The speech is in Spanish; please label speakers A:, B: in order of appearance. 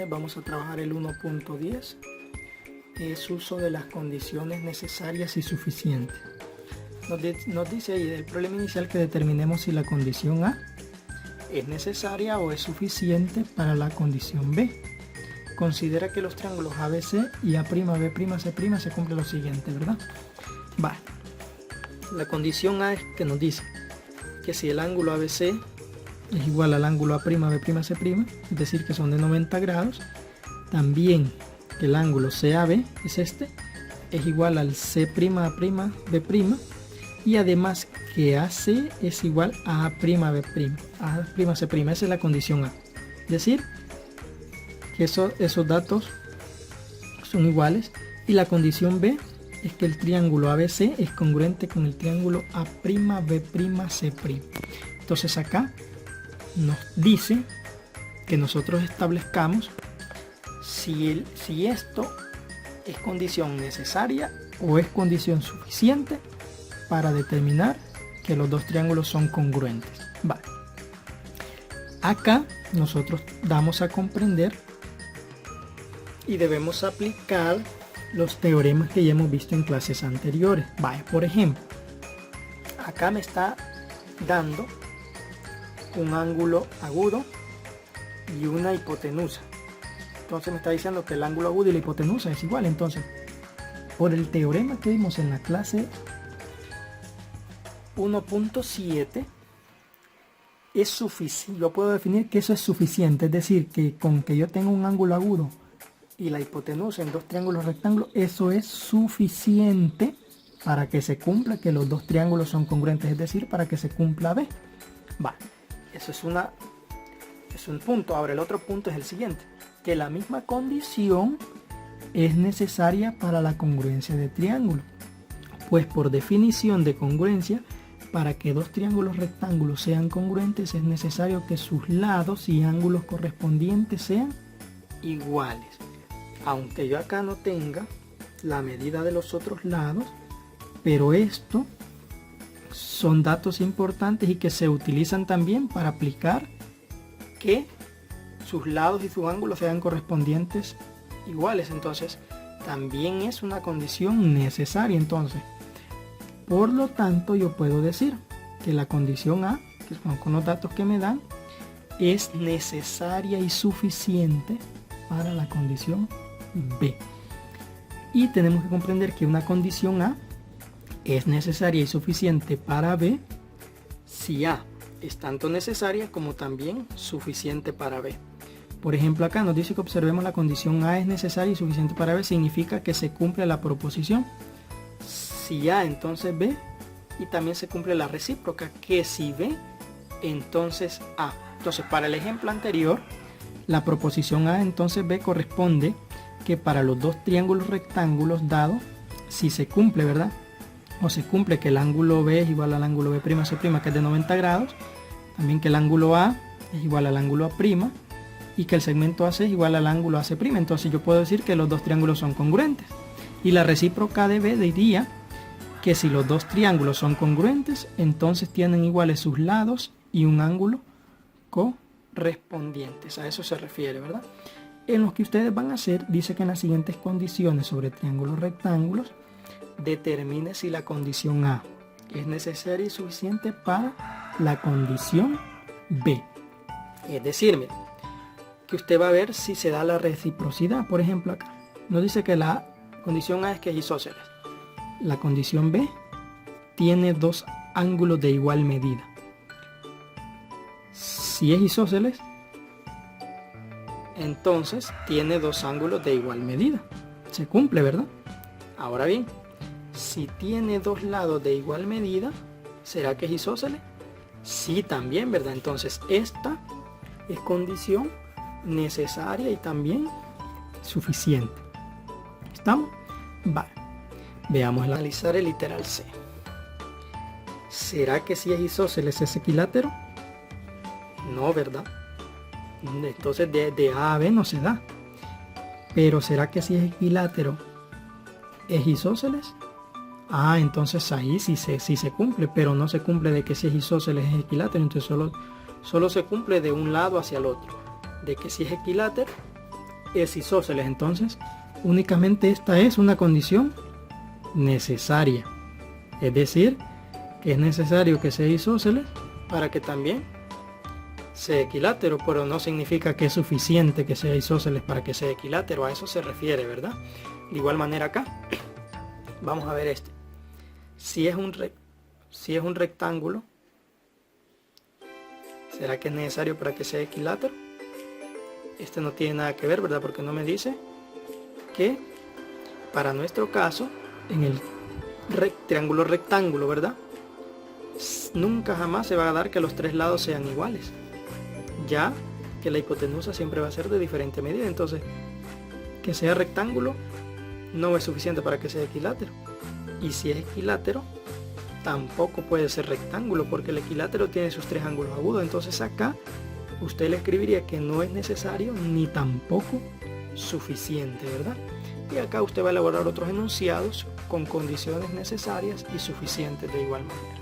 A: condiciones vamos a trabajar el 1.10. Es uso de las condiciones necesarias y suficientes. Nos dice ahí del problema inicial que determinemos si la condición A es necesaria o es suficiente para la condición B. Considera que los triángulos ABC y A'B'C' se cumple lo siguiente, ¿verdad? Vale. La condición A es que nos dice que si el ángulo ABC es igual al ángulo A'B'C', es decir, que son de 90 grados, también que el ángulo CAB es este, es igual al C'A'B', y además que AC es igual a A'B'C'. Esa es la condición A. Es decir, que esos datos son iguales. Y la condición B es que el triángulo ABC es congruente con el triángulo A'B'C'. Entonces acá nos dice que nosotros establezcamos si esto es condición necesaria o es condición suficiente para determinar que los dos triángulos son congruentes. Vale. Acá nosotros damos a comprender y debemos aplicar los teoremas que ya hemos visto en clases anteriores. Vale, por ejemplo, acá me está dando un ángulo agudo y una hipotenusa. Entonces me está diciendo que el ángulo agudo y la hipotenusa es igual. Entonces, por el teorema que vimos en la clase 1.7, es suficiente. Yo puedo definir que eso es suficiente, es decir, que con que yo tenga un ángulo agudo y la hipotenusa en dos triángulos rectángulos, eso es suficiente para que se cumpla que los dos triángulos son congruentes, es decir, para que se cumpla B. Vale, eso es un punto. Ahora el otro punto es el siguiente, que la misma condición es necesaria para la congruencia de triángulo, pues por definición de congruencia, para que dos triángulos rectángulos sean congruentes es necesario que sus lados y ángulos correspondientes sean iguales. Aunque yo acá no tenga la medida de los otros lados, pero esto son datos importantes y que se utilizan también para aplicar que sus lados y sus ángulos sean correspondientes iguales. Entonces también es una condición necesaria. Entonces, por lo tanto, yo puedo decir que la condición A, que son con los datos que me dan, es necesaria y suficiente para la condición B. Y tenemos que comprender que una condición A es necesaria y suficiente para B si A es tanto necesaria como también suficiente para B. Por ejemplo, acá nos dice que observemos la condición A es necesaria y suficiente para B, significa que se cumple la proposición si A, entonces B, y también se cumple la recíproca, que si B, entonces A. Entonces, para el ejemplo anterior, la proposición A, entonces B, corresponde que para los dos triángulos rectángulos dados, si se cumple, ¿verdad? O se cumple que el ángulo B es igual al ángulo B'C', que es de 90 grados, también que el ángulo A es igual al ángulo A', y que el segmento AC es igual al ángulo AC'. Entonces yo puedo decir que los dos triángulos son congruentes. Y la recíproca de B diría que si los dos triángulos son congruentes, entonces tienen iguales sus lados y un ángulo correspondientes. A eso se refiere, ¿verdad? En los que ustedes van a hacer, dice que en las siguientes condiciones sobre triángulos rectángulos, determine si la condición A es necesaria y suficiente para la condición B. Es decir, miren, que usted va a ver si se da la reciprocidad. Por ejemplo, acá nos dice que la condición A es que es isósceles. La condición B tiene dos ángulos de igual medida. Si es isósceles, entonces tiene dos ángulos de igual medida. Se cumple, ¿verdad? Ahora bien, si tiene dos lados de igual medida, ¿será que es isósceles? Sí, también, ¿verdad? Entonces esta es condición necesaria y también suficiente. ¿Estamos? Vale. Veamos analizar el literal C. ¿Será que si es isósceles es equilátero? No, ¿verdad? Entonces de A a B no se da. Pero ¿será que si es equilátero es isósceles? Ah, entonces ahí sí se cumple, pero no se cumple de que si es isósceles es equilátero. Entonces solo se cumple de un lado hacia el otro. De que si es equilátero es isósceles. Entonces, únicamente esta es una condición necesaria. Es decir, que es necesario que sea isósceles para que también sea equilátero, pero no significa que es suficiente que sea isósceles para que sea equilátero. A eso se refiere, ¿verdad? De igual manera acá, vamos a ver este. Si es un rectángulo, ¿será que es necesario para que sea equilátero? Este no tiene nada que ver, ¿verdad? Porque no me dice que para nuestro caso, en el triángulo rectángulo, ¿verdad? Nunca jamás se va a dar que los tres lados sean iguales, ya que la hipotenusa siempre va a ser de diferente medida. Entonces, que sea rectángulo no es suficiente para que sea equilátero. Y si es equilátero, tampoco puede ser rectángulo, porque el equilátero tiene sus tres ángulos agudos. Entonces acá usted le escribiría que no es necesario ni tampoco suficiente, ¿verdad? Y acá usted va a elaborar otros enunciados con condiciones necesarias y suficientes de igual manera.